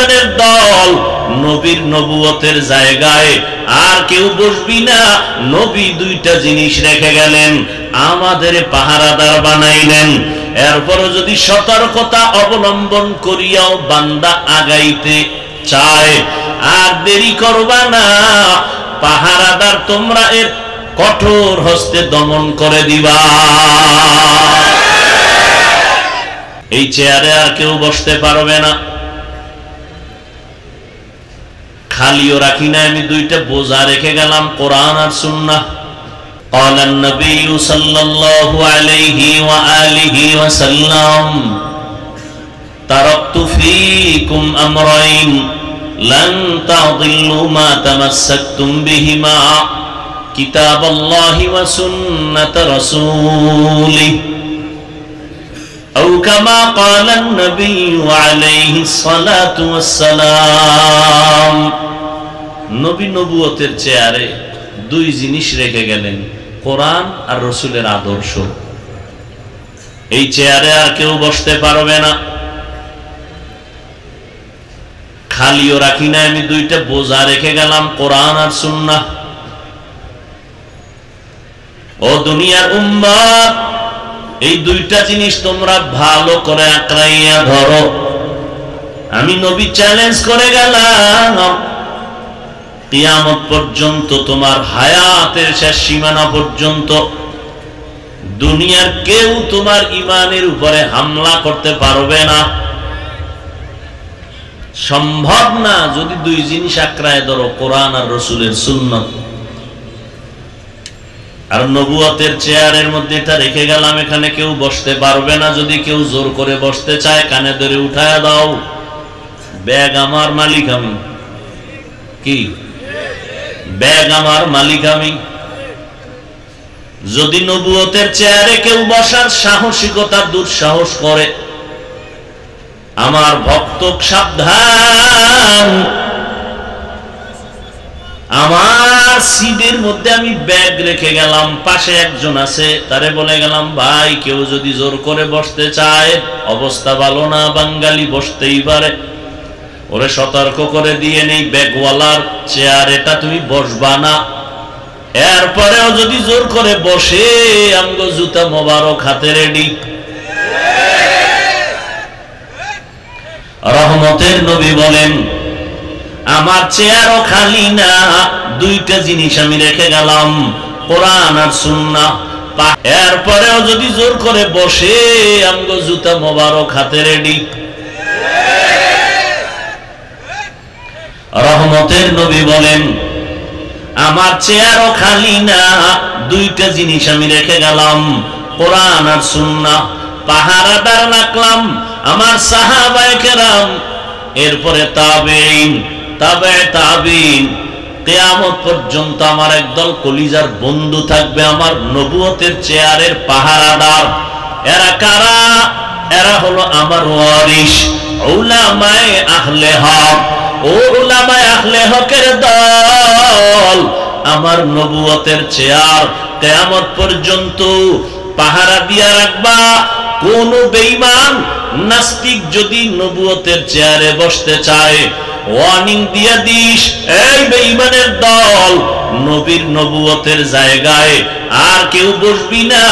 বেঈমানের দল, নবীর নবুয়তের জায়গায় আর কেউ বসবি না। নবী দুইটা জিনিস রেখে গেলেন, আমাদের পাহারাদার বানাইলেন। এরপরও যদি সতর্কতা অবলম্বন করিয়াও বান্দা আগাইতে চায়, আর দেরি করবা না, পাহারাদার তোমরা এর কঠোর হস্তে দমন করে দিবা। এই চেয়ারে আর কেউ বসতে পারবে না। খালিও রাখি না, আমি দুইটা বোঝা রেখে গেলাম, কোরআন আর সুন্নাহ। قال النبي صلى الله عليه وآله وسلم تركت فيكم أمرين لن تضلوا ما تمسكتم بهما كتاب الله وسنة رسوله أو كما قال النبي عليه الصلاة والسلام। নবী নবুয়তের চেয়ারে দুই জিনিস রেখে গেলেন, কোরআন আর রসুলের আদর্শ। এই চেয়ারে আর কেউ বসতে পারবে না। খালিও রাখি না, আমি দুইটা বোঝা রেখে গেলাম, কোরআন আর সুন্নাহ। ও দুনিয়ার উম্মত, এই দুইটা জিনিস তোমরা ভালো করে আঁকড়াইয়া ধরো। আমি নবী চ্যালেঞ্জ করে গেলাম, কিয়ামত পর্যন্ত, তোমার হায়াতের শেষ সীমানা পর্যন্ত দুনিয়ার কেউ তোমার ঈমানের উপরে হামলা করতে পারবে না, সম্ভব না। যদি দুই জিনিস আঁকড়ায় ধরো, কোরআন আর রসুলের সুন্নাত। আর নবুয়তের চেয়ারের মধ্যে এটা রেখে গেলাম, এখানে কেউ বসতে পারবে না। যদি কেউ জোর করে বসতে চায়, কানে ধরে উঠায় দাও, ব্যাগ আমার মালিক আমি। কি ব্যাগ আমার মালিক আমি। যদি নবুয়তের চেয়ারে কেউ বসার সাহসিকতা দুঃসাহস করে, আমার ভক্ত সাবধান, আমার সিটের মধ্যে আমি ব্যাগ রেখে গেলাম, পাশে একজন আছে, তারে বলে গেলাম, ভাই কেউ যদি জোর করে বসতে চায়, অবস্থা ভালো না, বাঙালি বসতেই পারে, ওরে সতর্ক করে দিয়ে নেই, ব্যাগওয়ালার চেয়ার এটা তুমি বসবা না। এরপরেও যদি জোর করে বসে, আমগো জুতা মোবারক হাতে রেডি। রহমতের নবী বলেন, আমার চেয়ারও খালি না, দুইটা জিনিস আমি রেখে গেলাম, কোরআন আর সুন্নাহ। এরপরেও যদি জোর করে বসে, আমগো জুতা মোবারক হাতে রেডি। রহমতের নবী বলেন, আমার চেয়ারও খালি না, দুইটা জিনিস আমি রেখে গেলাম, কোরআন আর সুন্নাহ। পাহারাদার রাখলাম আমার সাহাবায়ে কেরাম, এরপরে তাবেঈন, তাবে তাবেঈন, কিয়ামত পর্যন্ত আমার একদল কলিজার বন্ধু থাকবে, আমার নবুয়তের চেয়ারের পাহারাদার। এরা কারা? এরা হলো আমার ওয়ারিস, উলামায়ে আহলে হক। ও উলামায়ে আহলে হকের দল, আমার নবুয়তের চেয়ার কিয়ামত পর্যন্ত পাহারা দিয়া রাখবা। কোন বেঈমান নাস্তিক যদি নবুয়তের চেয়ারে বসতে চায়, ওয়ার্নিং দিয়া দিস, এই বেঈমানের দল, নবীর নবুয়তের জায়গায় আর কেউ বসবি না।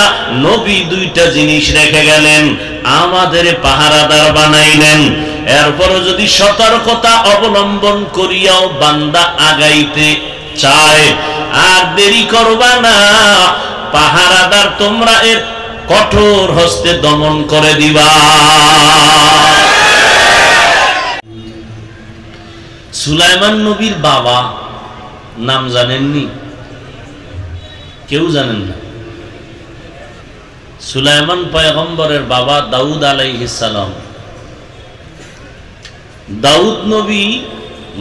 নবী দুইটা জিনিস রেখে গেলেন, আমাদের পাহারাদার বানাইলেন। এরপরও যদি সতর্কতা অবলম্বন করিয়াও বান্দা আগাইতে চায়, আর দেরি করবা না, পাহারাদার তোমরা এর কঠোর হস্তে দমন করে দিবা। সুলাইমান নবীর বাবা নাম জানেননি? কেউ জানেন না? সুলাইমান পয়গম্বরের বাবা দাউদ আলাইহিস সালাম। দাউদ নবী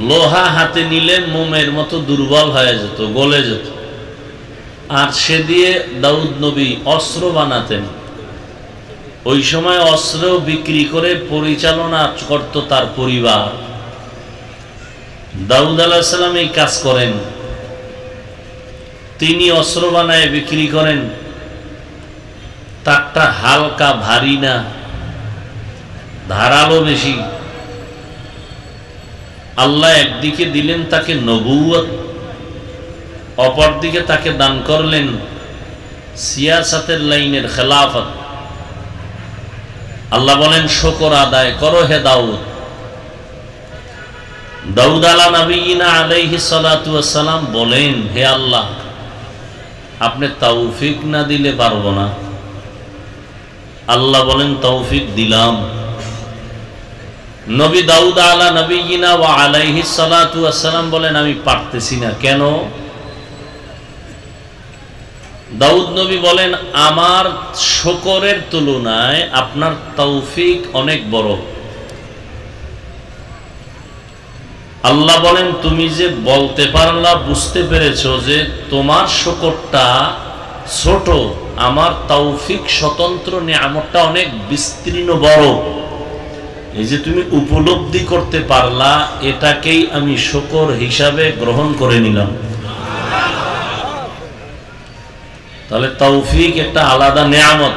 লোহা হাতে নিলে মোমের মতো দুর্বল হয়ে যেত, গলে যেত, আর সে দিয়ে দাউদ নবী অস্ত্র বানাতেন। ওই সময় অস্ত্র বিক্রি করে পরিচালনা করত তার পরিবার। দাউদ আলাইহিস সালাম এই কাজ করেন, তিনি অস্ত্র বানায় বিক্রি করেন। তারটা হালকা, ভারী না, ধারালো বেশি। আল্লাহ একদিকে দিলেন তাকে নবুয়ত, অপরদিকে তাকে দান করলেন সিয়াসাতের লাইনের খেলাফত। আল্লাহ বলেন শুকর আদায় করো হে দাউদ। দাউদ আলা নবিয়িনা আলাইহিস সালাতু ওয়াস সালাম বলেন, হে আল্লাহ, আপনি তৌফিক না দিলে পারবো না। আল্লাহ বলেন তৌফিক দিলাম। নবী দাউদ আলা নবিয়িনা ওয়া আলাইহিস সালাতু ওয়াস সালাম বলেন, আমি পারতেছি না। কেন? দাউদ নবী বলেন, আমার শুকরের তুলনায় আপনার তৌফিক অনেক বড়। আল্লাহ বলেন, তুমি যে বলতে পারলা, বুঝতে পেরেছো যে তোমার শুকরটা ছোট, আমার তৌফিক স্বতন্ত্র নিয়ামতটা অনেক বিস্তীর্ণ বড়। এই যে তুমি উপলব্ধি করতে পারলা, এটাকেই আমি শুকর হিসাবে গ্রহণ করে নিলাম। তাহলে তৌফিক একটা আলাদা নিয়ামত।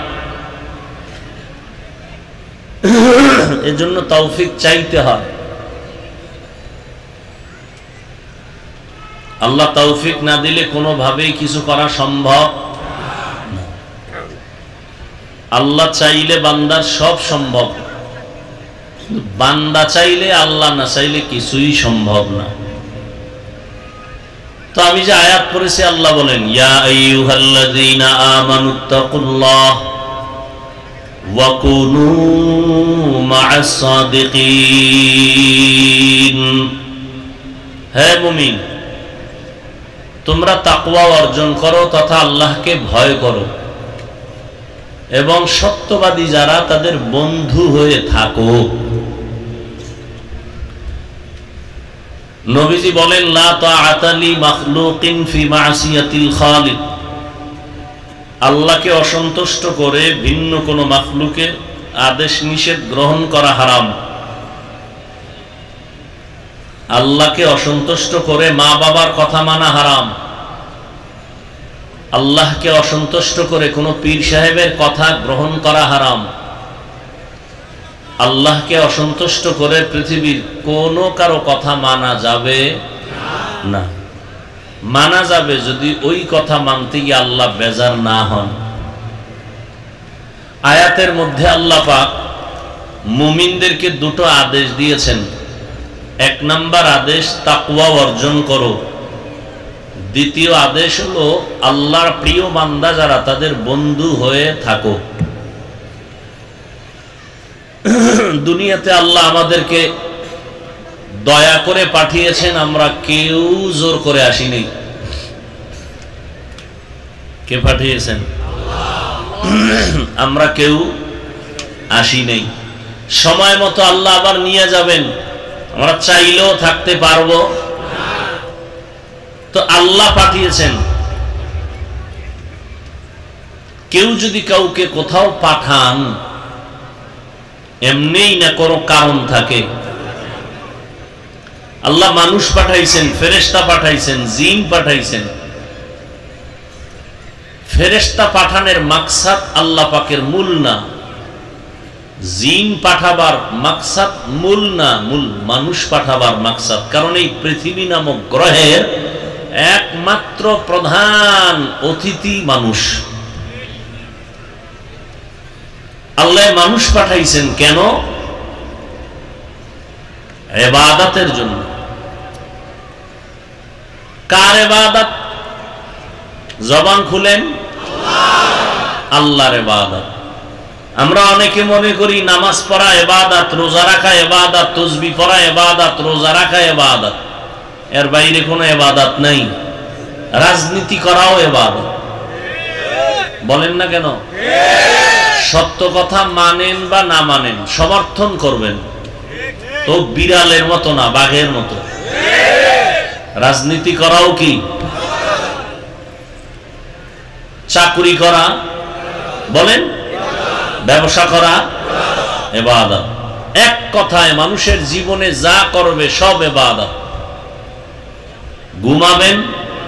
এজন্য তৌফিক চাইতে হয়। আল্লাহ তৌফিক না দিলে কোনোভাবেই কিছু করা সম্ভব না। আল্লাহ চাইলে বান্দার সব সম্ভব, বান্দা চাইলে, আল্লাহ না চাইলে কিছুই সম্ভব না। তো আমি যে আয়াত পড়েছি, আল্লাহ বলেন, ইয়া আইয়ুহাল্লাযীনা আমানুত্তাকুল্লাহ ওয়া কুনু মা'আস সাদিকিন। হে মুমিন, তোমরা তাকওয়া অর্জন করো তথা আল্লাহকে ভয় করো এবং সত্যবাদী যারা তাদের বন্ধু হয়ে থাকো। নবীজি বলেন, লা তাআতা লি মাখলুকিন ফি মা'সিয়াতিল খালিক। আল্লাহকে অসন্তুষ্ট করে ভিন্ন কোনো মাখলুকের আদেশ নিষেধ গ্রহণ করা হারাম। আল্লাহকে অসন্তুষ্ট করে মা বাবার কথা মানা হারাম। আল্লাহকে অসন্তুষ্ট করে কোনো পীর সাহেবের কথা গ্রহণ করা হারাম। আল্লাহকে অসন্তুষ্ট করে পৃথিবীর কোনো কারো কথা মানা যাবে না। মানা যাবে যদি ওই কথা মানতে গিয়ে আল্লাহ বেজার না হন। আয়াতের মধ্যে আল্লাহ পাক মুমিনদেরকে দুটো আদেশ দিয়েছেন। এক নাম্বার আদেশ, তাকওয়া অর্জন করো। দ্বিতীয় আদেশ হলো, আল্লাহর প্রিয় বান্দা যারা তাদের বন্ধু হয়ে থাকো। দুনিয়াতে আল্লাহ আমাদেরকে দয়া করে পাঠিয়েছেন, আমরা কেউ জোর করে আসিনি। কে পাঠিয়েছেন? আমরা কেউ আসি নাই। সময় মতো আল্লাহ আবার নিয়ে যাবেন, আমরা চাইলেও থাকতে পারবো। তো আল্লাহ পাঠিয়েছেন। কেউ যদি কাউকে কোথাও পাঠান, এমনিই না কোনো কারণ থাকে। আল্লাহ মানুষ পাঠাইছেন, ফেরেশতা পাঠাইছেন, জিন পাঠাইছেন। ফেরেশতা পাঠানোর মাকসাদ আল্লাহ পাকের মূল না, জিন পাঠাবার মাকসাদ মূল না, মূল মানুষ পাঠাবার মাকসাদ। কারণ এই পৃথিবী নামক গ্রহের একমাত্র প্রধান অতিথি মানুষ। আল্লাহ মানুষ পাঠাইছেন কেন? ইবাদতের জন্য। কার ইবাদত? জবান খুলেন, আল্লাহর ইবাদত। আমরা অনেকে মনে করি নামাজ পড়া ইবাদত, রোজা রাখা ইবাদত, তাসবিহ পড়া ইবাদত, রোজা রাখা ইবাদত। এর বাইরে কোনো ইবাদত নাই। রাজনীতি করাও ইবাদত। বলেন না কেন? সত্য কথা মানেন বা না মানেন, সমর্থন করবেন, তো বিড়ালের মতো না, বাঘের মতো। রাজনীতি করাও কি? চাকরি করা, বলেন, ব্যবসা করা ইবাদত। এক কথায় মানুষের জীবনে যা করবে সব ইবাদত। ঘুমাবেন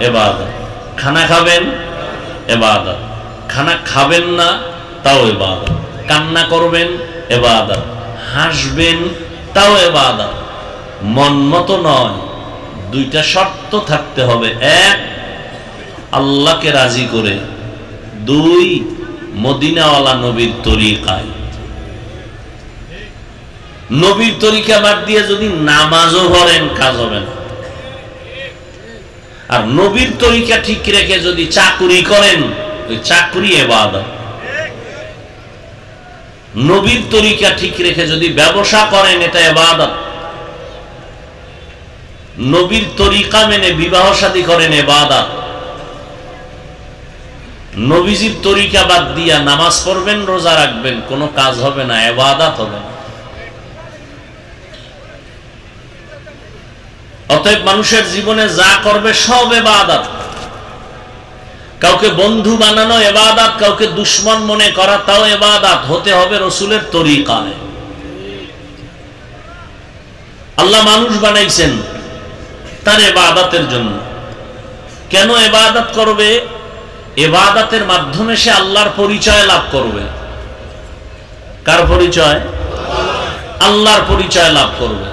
ইবাদত, খানা খাবেন ইবাদত, খানা খাবেন না তাও ইবাদত, কান্না করবেন ইবাদত, হাসবেন তাও ইবাদত, মন মতো নয়, দুইটা শর্ত থাকতে হবে। এক, আল্লাহকে রাজি করে। দুই, মদিনাওয়ালা নবীর তরিকায়। নবীর তরিকা বাদ দিয়ে যদি নামাজও পড়েন কাজ হবে না। আর নবীর তরিকা ঠিক রেখে যদি চাকুরি করেন, ওই চাকুরি ইবাদত। নবীর তরিকা ঠিক রেখে যদি ব্যবসা করেন, এটা ইবাদত। নবীর তরিকা মেনে বিবাহ শাদী করেন, ইবাদত। নবীজির তরিকা বাদ দিয়া নামাজ পড়বেন, রোজা রাখবেন, কোনো কাজ হবে না, ইবাদত হবে না। অতএব মানুষের জীবনে যা করবে সব ইবাদত। কাউকে বন্ধু বানানো ইবাদত, কাউকে দুশমন মনে করা তাও ইবাদত। হতে হবে রাসূলের তরিকায়। আল্লাহ মানুষ বানাইছেন তার ইবাদতের জন্য। কেন ইবাদত করবে? ইবাদতের মাধ্যমে সে আল্লাহর পরিচয় লাভ করবে। কার পরিচয়? আল্লাহর পরিচয় লাভ করবে।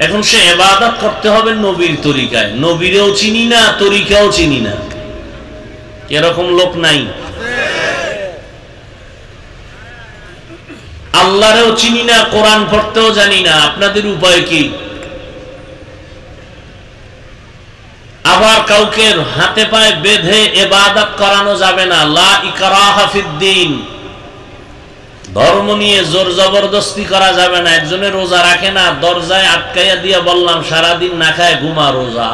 এখন সে ইবাদত করতে হবে নবীর তরিকায়। নবীরেও চিনি না, তরিকাও চিনি না, এরকম লোক নাই? আল্লাহরেও চিনি না, কোরআন পড়তেও জানি না, আপনাদের উপায় কি? আবার কাউকে হাতে পায়ে বেঁধে ইবাদত করানো যাবে না। লা ইকরাহা ফিদ্দিন, ধর্ম নিয়ে জোর জবরদস্তি করা যাবে না। একজনে রোজা রাখে না, দরজায় আটকাইয়া দিয়া বললাম সারাদিন না খায় ঘুমা, রোজা।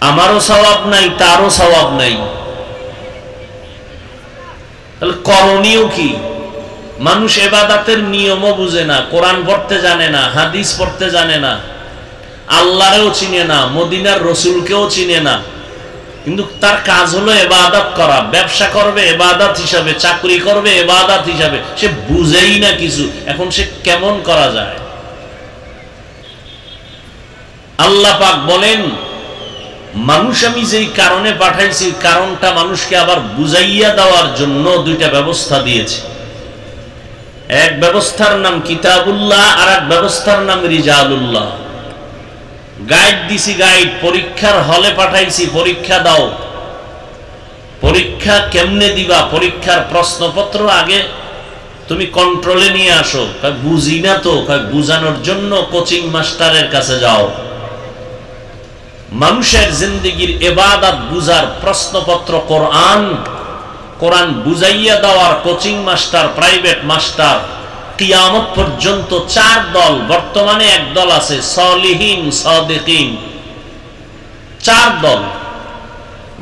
আমারও সওয়াব নাই, তারও সওয়াব নাই। তাহলে করণীয় কি? মানুষ ইবাদতের নিয়মও বুঝে না, কোরআন পড়তে জানে না, হাদিস পড়তে জানে না, আল্লাহরেও চিনে না, মদিনার রসুলকেও চিনে না, কিন্তু তার কাজ হলো ইবাদত করা। ব্যবসা করবে ইবাদত হিসাবে, চাকরি করবে ইবাদত হিসাবে, সে বুঝেই না কিছু। এখন সে কেমন করা যায়? আল্লাহ পাক বলেন, মানুষ আমি যেই কারণে পাঠাইছি, কারণটা মানুষকে আবার বুঝাইয়া দেওয়ার জন্য দুইটা ব্যবস্থা দিয়েছি। এক ব্যবস্থার নাম কিতাবুল্লাহ, আর এক ব্যবস্থার নাম রিজালুল্লাহ। গাইড দিছি, গাইড। পরীক্ষার হলে পাঠাইছি, পরীক্ষা দাও। পরীক্ষা কেমনে দিবা? পরীক্ষার প্রশ্নপত্র আগে তুমি কন্ট্রোলে নিয়ে আসো। বুঝি না তো, বুঝানোর জন্য কোচিং মাস্টারের কাছে যাও। মানুষের জিন্দেগির ইবাদত বুঝার প্রশ্নপত্র কোরআন। কোরআন বুঝাইয়া দেওয়ার কোচিং মাস্টার, প্রাইভেট মাস্টার। কিয়ামত পর্যন্ত চার দল। বর্তমানে এক দল আছে, সলিহিন সাদিকিন, চার দল।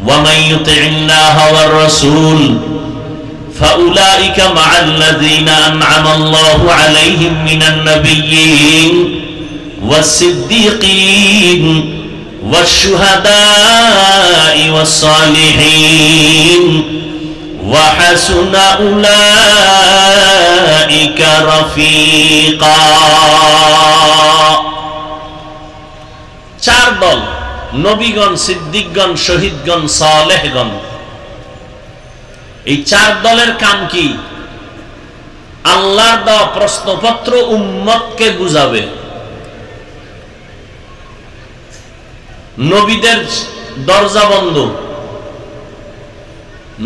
ওয়ামান ইউতিল্লাহ ওয়ার রাসূল ফাউলাইকা মাআল্লাযীনা আন'আমা আল্লাহু আলাইহিম মিনান নাবিয়্যিন ওয়াস সিদ্দীকিন ওয়াশ শুহাদা'i ওয়াস সালিহিন ওয়া হাসুনা উলাইকা রাফিকা। চার দল: নবীগণ, সিদ্দিকগণ, শহীদগণ, সালেহগণ। এই চার দলের কাম কি? আল্লাহর দেওয়া প্রশ্নপত্র উম্মতকে বুঝাবে। নবীদের দরজা বন্ধ,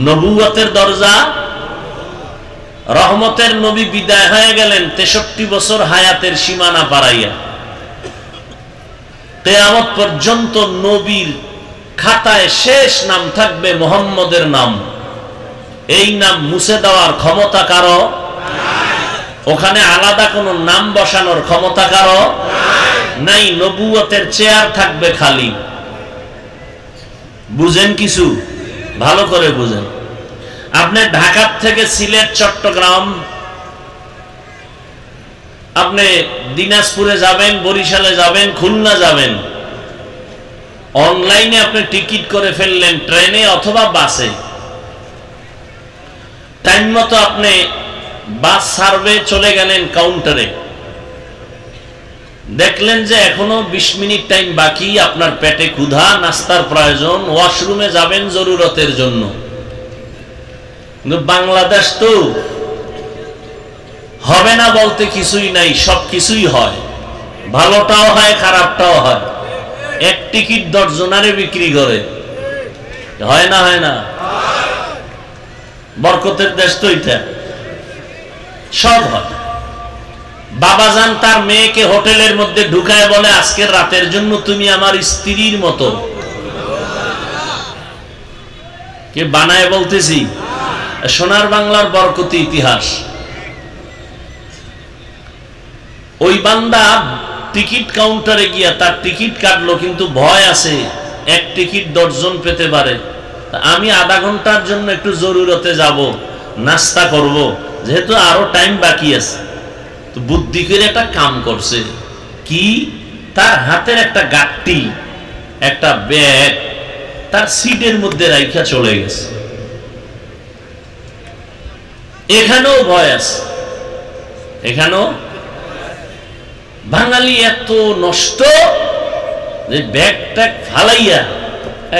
নবুয়তের দরজা। রহমতের নবী বিদায় হয়ে গেলেন 63 বছর হায়াতের সীমানা পারাইয়া। কিয়ামত পর্যন্ত নবীর খাতায় শেষ নাম থাকবে মুহাম্মদের নাম। এই নাম মুছে দেওয়ার ক্ষমতা কারো ওখানে আলাদা কোনো নাম বসানোর ক্ষমতা কারো নাই। নবুয়তের চেয়ার থাকবে খালি। বুঝেন কিছু? ভালো করে বুঝেন। আপনি ঢাকা থেকে সিলেট, চট্টগ্রাম, আপনি দিনাজপুরে যাবেন, বরিশালে যাবেন, খুলনা যাবেন, অনলাইনে আপনি টিকিট করে ফেললেন, ট্রেনে অথবা বাসে। টাইম মতো আপনি বাস সার্ভে চলে গেলেন কাউন্টারে, দেখলেন যে এখনো 20 মিনিট টাইম বাকি, আপনার পেটে ক্ষুধা, নাস্তার প্রয়োজন, ওয়াশরুমে যাবেন জরুরতের জন্য। কিন্তু বাংলাদেশ তো হবে না বলতে কিছুই নাই, সব কিছুই হয়, ভালোটাও হয় খারাপটাও হয়। এক টিকিট 10 জনারে বিক্রি করে, হয় না? হয় না? বরকতের দেশ তো এটা, সব হয়। বাবাজান তার মেয়েকে হোটেলের মধ্যে ঢুকায় বলে, আজকের রাতের জন্য তুমি আমার স্ত্রীর মতো। কে বানায় বলতেছি? সোনার বাংলার বরকতি ইতিহাস। ওই বান্দা টিকিট কাউন্টারে গিয়া তার টিকিট কাটলো, কিন্তু ভয় আছে এক টিকিট 10 জন পেতে পারে। আমি আধা ঘন্টার জন্য একটু জরুরতে যাব, নাস্তা করব, যেহেতু আরো টাইম বাকি আছে। তো বুদ্ধি করে একটা কাম করছে কি, তার হাতের একটা গাট্টি, একটা ব্যাগ তার সিটের মধ্যে রাইখা চলে গেছে। এখানেও ভয় আছে, এখানেও। বাঙালি এত নষ্ট যে ব্যাগ ট্যাগ ফালাইয়া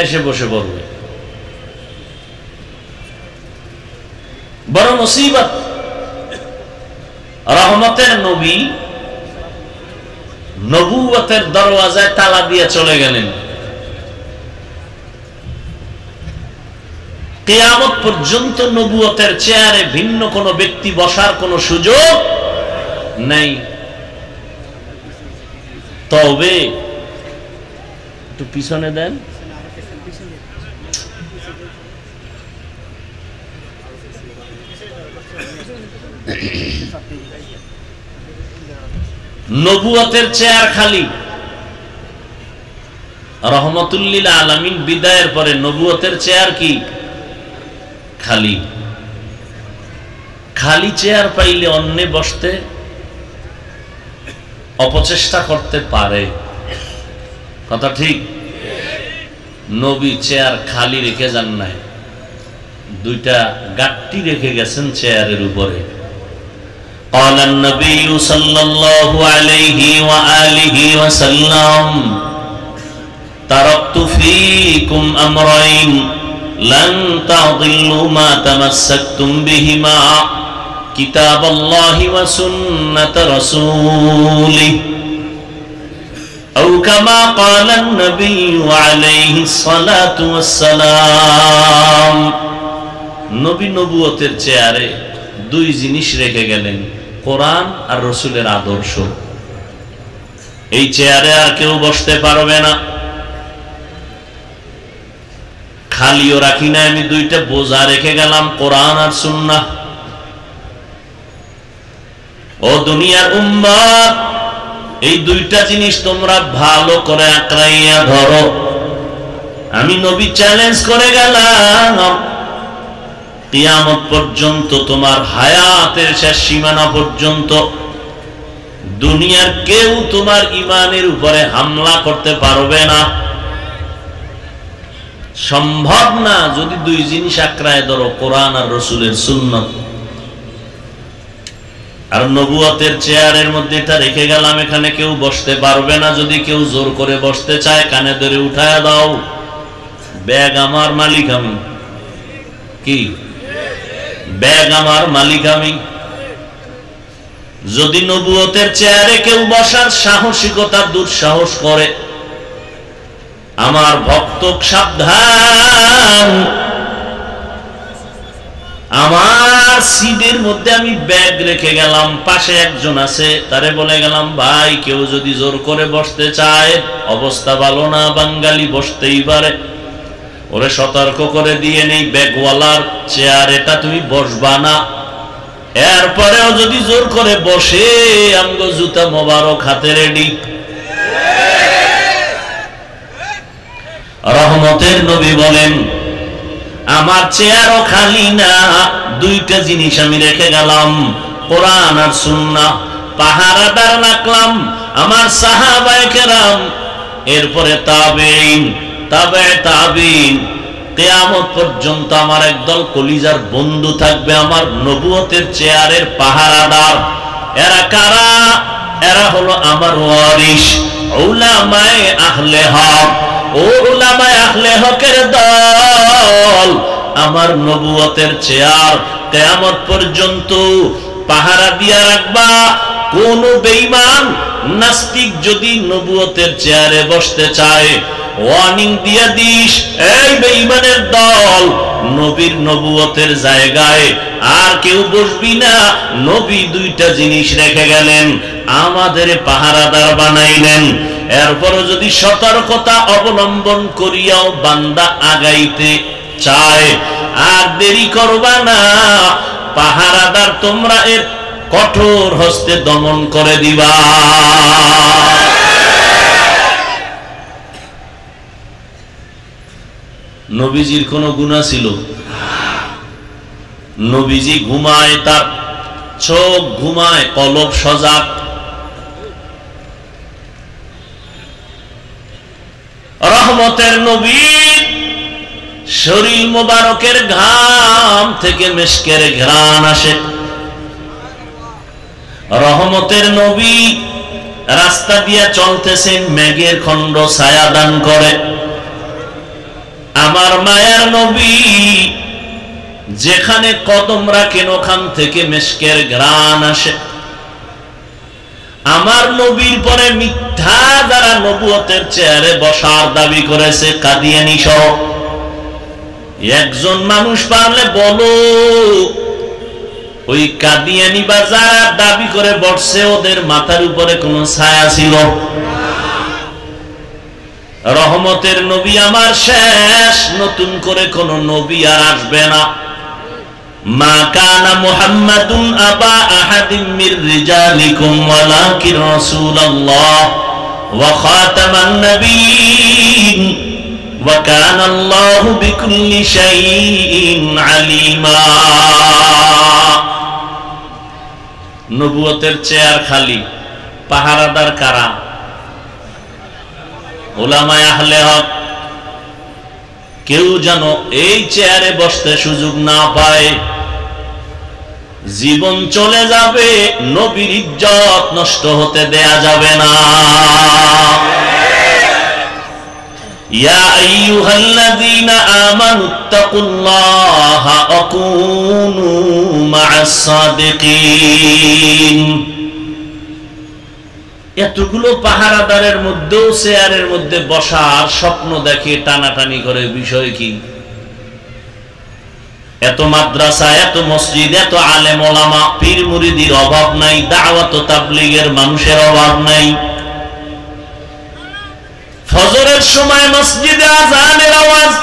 এসে বসে পড়বে। বড় মুসিবত। রহমতের নবী নবুয়তের দরওয়াজায় তালা দিয়ে চলে গেলেন। কিয়ামত পর্যন্ত নবুয়তের চেয়ারে ভিন্ন কোন ব্যক্তি বসার কোন সুযোগ নেই। তবে একটু পিছনে দেন। নবুয়তের চেয়ার খালি। রহমতুল্লিল আলামিন বিদায়ের পরে নবুয়তের চেয়ার কি খালি। খালি চেয়ার পাইলে অন্যে বসতে অপচেষ্টা করতে পারে, কথা ঠিক। নবী চেয়ার খালি রেখে যান নাই, দুইটা গাট্টি রেখে গেছেন চেয়ারের উপরে। قال النبي صلى الله عليه وآله وسلم تركت فيكم أمرين لن تضلوا ما تمسكتم بهما كتاب الله وسنة رسوله أو كما قال النبي عليه الصلاة والسلام। নবী নবুয়তের চেয়ারে দুই জিনিস রেখে গেলেন, কোরআন আর রসুলের আদর্শ। এই চেয়ারে আর কেউ বসতে পারবে না। খালিও রাখি না, আমি দুইটা বোঝা রেখে গেলাম, কোরআন আর সুন্নাহ। ও দুনিয়ার উম্মত, এই দুইটা জিনিস তোমরা ভালো করে আঁকড়াইয়া ধরো। আমি নবী চ্যালেঞ্জ করে গেলাম, কিয়ামত পর্যন্ত, তোমার হায়াতের শেষ সীমানা পর্যন্ত দুনিয়ার কেউ তোমার ঈমানের উপরে হামলা করতে পারবে না, সম্ভব না। যদি দুই জিনিস আঁকড়ায় ধরো, কোরআন আর রসুলের সুন্নাত। আর নবুয়তের চেয়ারের মধ্যে এটা রেখে গেলাম, এখানে কেউ বসতে পারবে না। যদি কেউ জোর করে বসতে চায়, কানে ধরে উঠায় দাও, ব্যাগ আমার মালিক আমি। কি ব্যাগ আমার মালিক আমি। যদি নবুয়তের চেয়ারে কেউ বসার সাহসিকতা দুঃসাহস করে, আমার ভক্ত সাবধান, আমার সিটের মধ্যে আমি ব্যাগ রেখে গেলাম, পাশে একজন আছে, তারে বলে গেলাম, ভাই কেউ যদি জোর করে বসতে চায়, অবস্থা ভালো না, বাঙালি বসতেই পারে, ওরে সতর্ক করে দিয়ে নেই, ব্যাগওয়ালার চেয়ার এটা তুমি বসবা না। এরপরেও যদি জোর করে বসে, আমগো জুতা মোবারক হাতে রেডি। রহমতের নবী বলেন, আমার চেয়ারও খালি না, দুইটা জিনিস আমি রেখে গেলাম, কোরআন আর সুন্নাহ। পাহারাদার রাখলাম আমার সাহাবায়ে কেরাম, এরপরে তাবেঈন, তাবে তাবেঈন, কিয়ামত পর্যন্ত আমার একদল কলিজার বন্ধু থাকবে, আমার নবুয়তের চেয়ারের পাহারাদার। এরা কারা? এরা হলো আমার ওয়ারিস, উলামায়ে আহলে হক। ও উলামায়ে আহলে হকের দল, আমার নবুয়তের চেয়ার কিয়ামত পর্যন্ত পাহারা দিয়া রাখবা। কোন বেঈমান নাস্তিক যদি নবুয়তের চেয়ারে বসতে চায়, ওয়ার্নিং দিয়া দিস, এই বেঈমানের দল, নবীর নবুয়তের জায়গায় আর কেউ বসবি না। নবী দুইটা জিনিস রেখে গেলেন, আমাদের পাহারাদার বানাইলেন। এরপরও যদি সতর্কতা অবলম্বন করিয়াও বান্দা আগাইতে চায়, আর দেরি করবা না, পাহারাদার তোমরা এর কঠোর হস্তে দমন করে দিবা। নবীজির কোন গুনাহ ছিল? নবীজি ঘুমায়, তার চোখ ঘুমায়, কলব সজাগ। রহমতের নবী শরীর মোবারকের ঘাম থেকে মিশকের ঘ্রাণ আসে। রহমতের নবী রাস্তা দিয়া চলতেছেন, মেঘের খণ্ড ছায়া দান করে। আমার মায়ার নবী যেখানে কদম রাখেন ওখান থেকে মিশকের ঘ্রাণ আসে। আমার নবীর পরে মিথ্যা যারা নবুয়তের চেয়ারে বসার দাবি করেছে, কাদিয়ানী সহ, একজন মানুষ পারলে বলো, ওই কাদিয়ানী বা যারা দাবি করে বসছে ওদের মাথার উপরে কোন ছায়া ছিল? রহমতের নবী আমার শেষ, নতুন করে কোন নবী আর আসবে না। মা কানা মুহাম্মাদুন আবা আহাদিম মির রিজালিকুম ওয়ালাকিন রাসূলুল্লাহ ওয়া খাতামান নাবিয়্যিন ওয়া কানা আল্লাহু বিকুল্লি শাইইন আলিমা। নবুয়তের চেয়ার খালি, পাহারাদার কারা? উলামায়ে আহলে হক। কেউ যেন এই চেয়ারে বসতে সুযোগ না পায়, জীবন চলে যাবে, নবীর ইজ্জত নষ্ট হতে দেয়া যাবে না। ইয়া আইয়ুহাল্লাযীনা আমানুত্তাকুল্লাহা ওয়া কুনু মা'আস সাদিকিন। এতগুলো পাহারাদারের মধ্যেও চেয়ারের মধ্যে বসার স্বপ্ন দেখে টানাটানি করে, বিষয় কি? এত মাদ্রাসা, এত মসজিদ, এত আলেম ওলামা, পীর মুরিদির অভাব নাই, দাওয়াত ও তাবলীগের মানুষের অভাব নাই। ফজরের সময় মসজিদে আযানের আওয়াজ।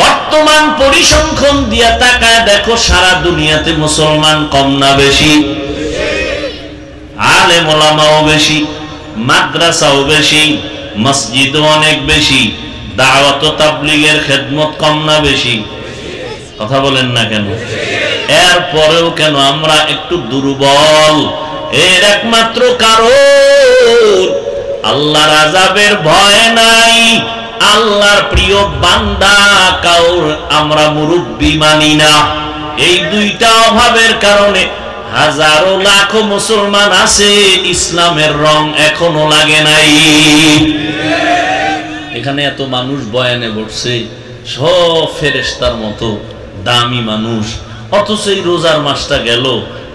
বর্তমান পরিসংখ্যান দিয়ে তাকায় দেখো, সারা দুনিয়াতে মুসলমান কম না বেশি? আলেম ওলামাও বেশি, মাদ্রাসাও বেশি, মসজিদও অনেক বেশি, দাওয়াত ও তাবলীগের খেদমত কম না বেশি? কথা বলেন না কেন? এরপরেও কেন আমরা একটু দুর্বল? এর একমাত্র কারণ আল্লাহর আযাবের ভয় নাই, আল্লাহর প্রিয় বান্দা কাউর আমরা মুরব্বি মানি না। এই দুইটা অভাবের কারণে হাজারো লাখো মুসলমান আছে, ইসলামের রং এখনো লাগে নাই। এখানে এত মানুষ বয়ানে বসছে, সব ফেরেশতার মতো দামি মানুষ, অথচ এই রোজার মাসটা গেল,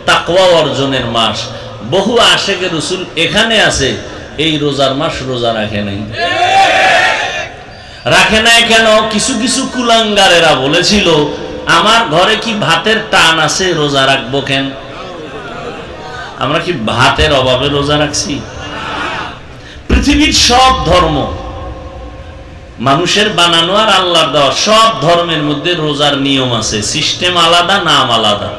তাকওয়া অর্জনের মাস। বহু আশেকে রাসূল এখানে আছে, এই রোজার মাস রোজা রাখে নাই। রাখে নাই কেন? কিছু কিছু কুলাঙ্গারেরা বলেছিল, আমার ঘরে কি ভাতের টান আছে, রোজা রাখবো কেন? আমরা কি ভাতের অভাবে রোজা রাখছি? পৃথিবীর সব ধর্ম মানুষের বানানো আর আল্লাহর দেওয়া, সব ধর্মের মধ্যে রোজার নিয়ম আছে, সিস্টেম আলাদা, নাম আলাদা।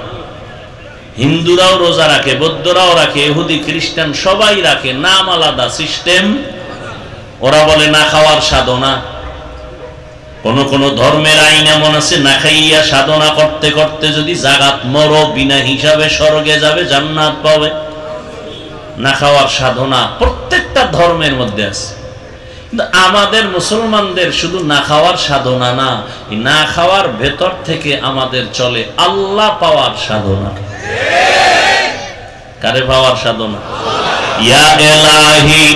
হিন্দুরাও রোজা রাখে, বৌদ্ধরাও রাখে, ইহুদি খ্রিস্টান সবাই রাখে, নাম আলাদা, সিস্টেম। ওরা বলে না খাওয়ার সাধনা। কোন কোন ধর্মের আইন এমন আছে, না খাইয়া সাধনা করতে করতে যদি জাগাত মরো, বিনা হিসাবে স্বর্গে যাবে, জান্নাত পাবে। না খাওয়ার সাধনা প্রত্যেকটা ধর্মের মধ্যে আছে। কিন্তু আমাদের মুসলমানদের শুধু না খাওয়ার সাধনা না, না খাওয়ার ভেতর থেকে আমাদের চলে আল্লাহ পাওয়ার সাধনা। কারে পাওয়ার সাধনা? ইয়া ইলাহি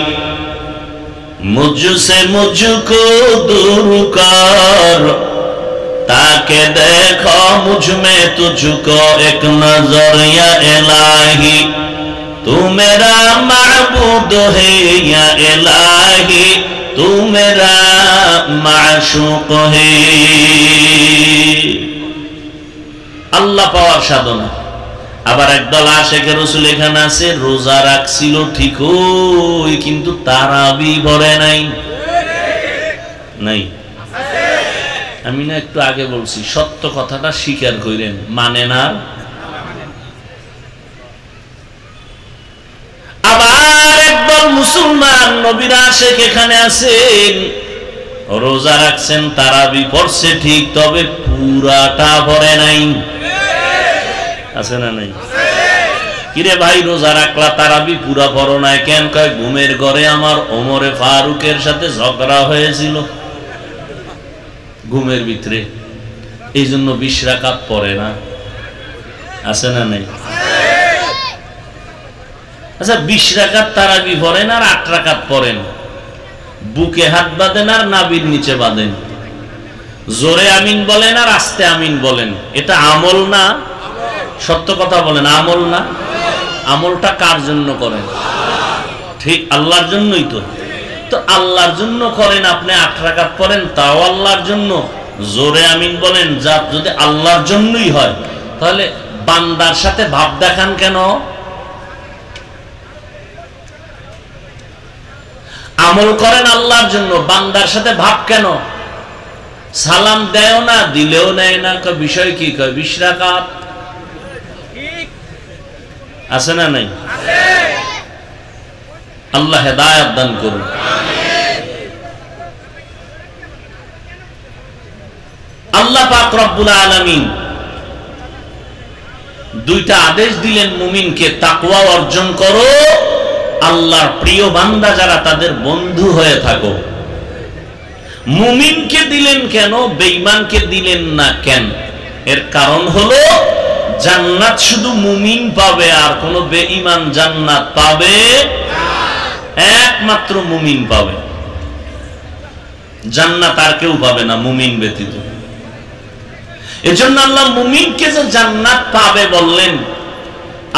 मुझसे मुझको दूर कर, ताके देखो मुझ में तुझको एक नजर या इलाही, तू मेरा महबूब है या इलाही, तू मेरा माशूक है। আল্লাহ পাওয়ার সাধনা। আবার একদল আশেকে রাসূল এখানে আছে, রোজা রাখছিল ঠিকই কিন্তু তারাবি পড়ে নাই। নাই আমি না একটু আগে বলছি, সত্য কথাটা স্বীকার করেন, মানে না। আবার একদল মুসলমান নবীর আশেক এখানে আছেন, রোজা রাখছেন, তারাবি পড়ছে ঠিক, তবে পুরাটা পড়ে নাই। আছে না নাই? কিরে ভাই, রোজা রাখলা তারাবি পুরা পড়ো নাই কেন? কয় ঘুমের ঘরে আমার ওমরে ফারুকের সাথে ঝগড়া হয়েছিল ঘুমের ভিতরে, এই জন্য 20 রাকাত পড়ে না। আছে না নাই? আচ্ছা 20 রাকাত তারাবি পড়েন আর 8 রাকাত পড়েন, বুকে হাত বাঁধেন আর নাভির নিচে বাঁধেন, জোরে আমিন বলেন আর আস্তে আমিন বলেন, এটা আমল না? সত্য কথা বলেন, আমল না? আমলটা কার জন্য করেন? ঠিক আল্লাহর জন্যই তো। তো আল্লাহর জন্য করেন, আপনি 8 রাকাত পড়েন, তাও আল্লাহর জন্য, জোরে আমিন বলেন, যা যদি আল্লাহর জন্যই হয়, তাহলে বান্দার সাথে ভাব দেখান কেন? আমল করেন আল্লাহর জন্য, বান্দার সাথে ভাব কেন? সালাম দেও না, দিলেও নেয় না, বিষয় কি? কয় 20 রাকাত। আছে না নাই? আল্লাহ হেদায়েত দান করুন। আল্লাহ পাক রব্বুল আলামিন দুইটা আদেশ দিলেন মুমিনকে, তাকওয়া অর্জন করো, আল্লাহর প্রিয় বান্দা যারা তাদের বন্ধু হয়ে থাকো। মুমিনকে দিলেন কেন, বেঈমানকে দিলেন না কেন? এর কারণ হলো জান্নাত শুধু মুমিন পাবে, আর কোন বেঈমান জান্নাত পাবে একমাত্র মুমিন পাবে। জান্নাত আর কেউ পাবে না মুমিন ব্যতীত। এজন্য আল্লাহ মুমিনকে যে জান্নাত পাবে বললেন,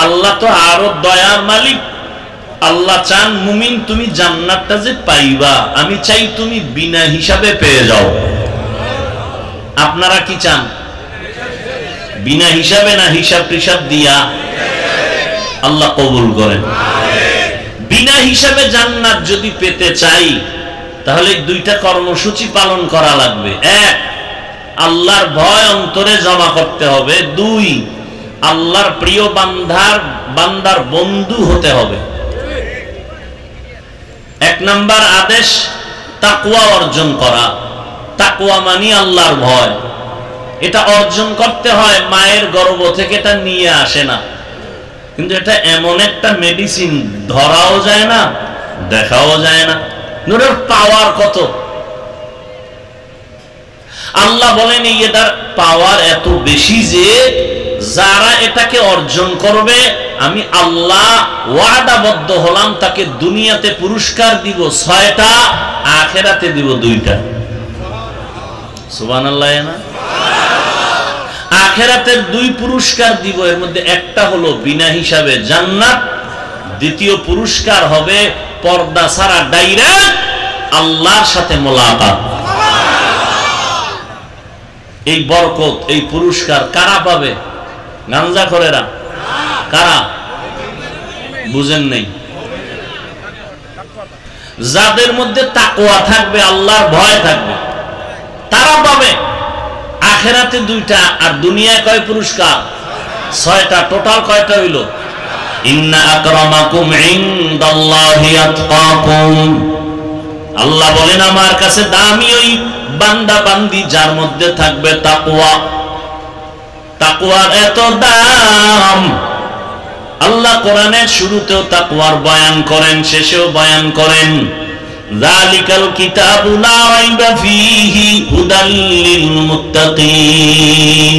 আল্লাহ তো আরো দয়ার মালিক। আল্লাহ চান মুমিন তুমি জান্নাতটা যে পাইবা, আমি চাই তুমি বিনা হিসাবে পেয়ে যাও। আপনারা কি চান? বিনা হিসাবে না হিসাব টিসাব দিয়া? আল্লাহ কবুল করেন। বিনা হিসাবে জান্নাত যদি পেতে চাই, তাহলে দুইটা কর্মসূচি পালন করা লাগবে। 1, আল্লাহর ভয় অন্তরে জমা করতে হবে। 2, আল্লাহর প্রিয় বান্দার বন্ধু হতে হবে। 1 নাম্বার আদেশ তাকওয়া অর্জন করা। তাকওয়া মানে আল্লাহর ভয়। এটা অর্জন করতে হয়, মায়ের গর্ভ থেকে এটা নিয়ে আসে না। কিন্তু এটা এমন একটা মেডিসিন, ধরাও যায় না, দেখাও যায় না, এর পাওয়ার কত! আল্লাহ বলেন এটার পাওয়ার এত বেশি যে যারা এটাকে অর্জন করবে, আমি আল্লাহ ওয়াদাবদ্ধ হলাম তাকে দুনিয়াতে পুরস্কার দিব 6টা, আখিরাতে দিব 2টা। সুবহানাল্লাহ। না, আখিরাতের 2 পুরস্কার দিব, এর মধ্যে একটা হলো বিনা হিসাবে জান্নাত, দ্বিতীয় পুরস্কার হবে পর্দা ছাড়া ডাইরেক্ট আল্লাহর সাথে মোলাকাত। এই বরকত, এই পুরস্কার কারা পাবে? গাঞ্জাখোরেরা। কারা? বুঝেন নাই? যাদের মধ্যে তাকওয়া থাকবে, আল্লাহর ভয় থাকবে, তারা পাবে। আখিরাতে 2টা, আর দুনিয়ায় কয় পুরস্কার? 6টা। টোটাল কয়টা হইল? ইন্না আকরামাকুম ইনদাল্লাহি আতকাকুম। আল্লাহ বলেন আমার কাছে দামি ওই বান্দা বান্দি যার মধ্যে থাকবে তাকওয়া। তাকওয়ার এত দাম। আল্লাহ কোরআনের শুরুতেও তাকওয়ার বয়ান করেন, শেষেও বয়ান করেন। যালিকাল কিতাবু লা রাইবা ফীহি হুদাল লিল মুত্তাকিন।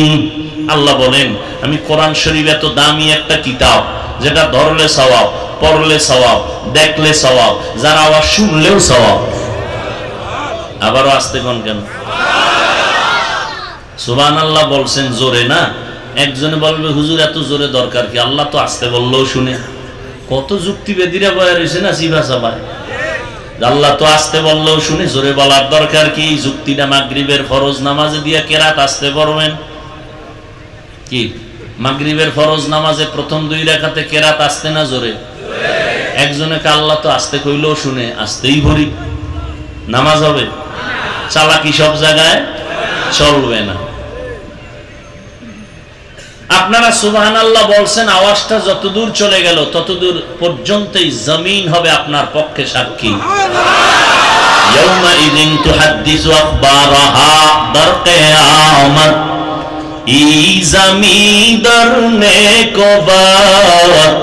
আল্লাহ বলেন আমি কোরআন শরীফ এত দামি একটা কিতাব, যেটা ধরলে সওয়াব, পড়লে সওয়াব, দেখলে সওয়াব, যারা আওয়াজ শুনলেও সওয়াব। আবারও আসতে কোন কেন? সুবহানাল্লাহ বলছেন জোরে না। একজনে বলবে হুজুর এত জোরে দরকার কি, আল্লাহ তো আসতে বললেও শুনে। কত যুক্তিবেদীরা বয়া রয়েছে না জিভা চাবায়, আল্লাহ তো আসতে বললেও শুনে, জোরে বলার দরকার কি? যুক্তিটা মাগরিবের ফরজ নামাজে দিয়ে কেরাত আসতে পড়বেন কি? মাগরিবের ফরজ নামাজে প্রথম 2 রাকাতে কেরাত আসতে না জোরে? একজনে কে আল্লাহ তো আসতে কইলেও শুনে, আসতেই ভরি নামাজ হবে? চালাকি সব জায়গায় চলবে না। আপনারা সুবহানাল্লাহ বলছেন, আওয়াজটা যতদূর চলে গেল ততদূর পর্যন্তই জমিন হবে আপনার পক্ষে সাক্ষী। ইয়াউমাইযিন তুহাদ্দিসু আখবারাহা, দার কিয়ামত ই জমিন দরনে কো বাত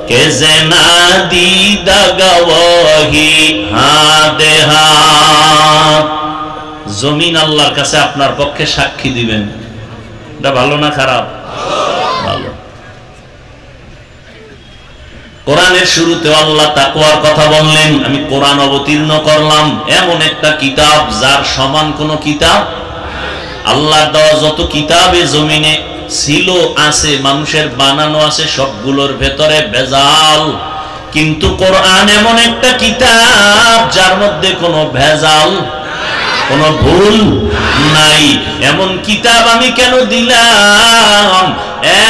কে জেনা দিদা গওয়াহি হাদে হাত। জমিন আল্লাহর কাছে আপনার পক্ষে সাক্ষী দিবেন। এটা ভালো না খারাপ? ভালো। কোরআনের শুরুতে আল্লাহ তাকওয়ার কথা বললেন। আমি কোরআন অবতীর্ণ করলাম, এমন একটা কিতাব যার সমান কোন কিতাব। আল্লাহর দেওয়া যত কিতাবে জমিনে ছিল, আছে, মানুষের বানানো আছে, সবগুলোর ভেতরে ভেজাল। কিন্তু কোরআন এমন একটা কিতাব যার মধ্যে কোনো ভেজাল, কোনো ভুল নাই। এমন কিতাব আমি কেন দিলাম?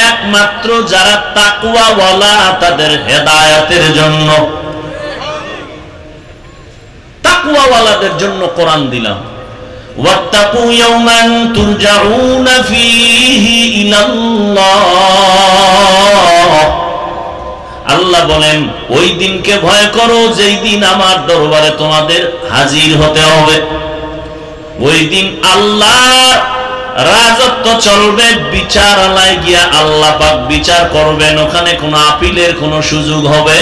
একমাত্র যারা তাকওয়াওয়ালা তাদের হেদায়েতের জন্য, তাকওয়াওয়ালাদের জন্য কোরআন দিলাম। ওয়াত্তাকু ইয়াওমান তুরজাউনা ফীহি ইলাল্লাহ। আল্লাহ বলেন, ওই দিনকে ভয় করো যেই দিন আমার দরবারে তোমাদের হাজির হতে হবে। ওই দিন আল্লাহর রাজত্ব চলবে, বিচারালয়ে গিয়া আল্লাহ পাক বিচার করবেন। ওখানে কোনো আপিলের কোনো সুযোগ হবে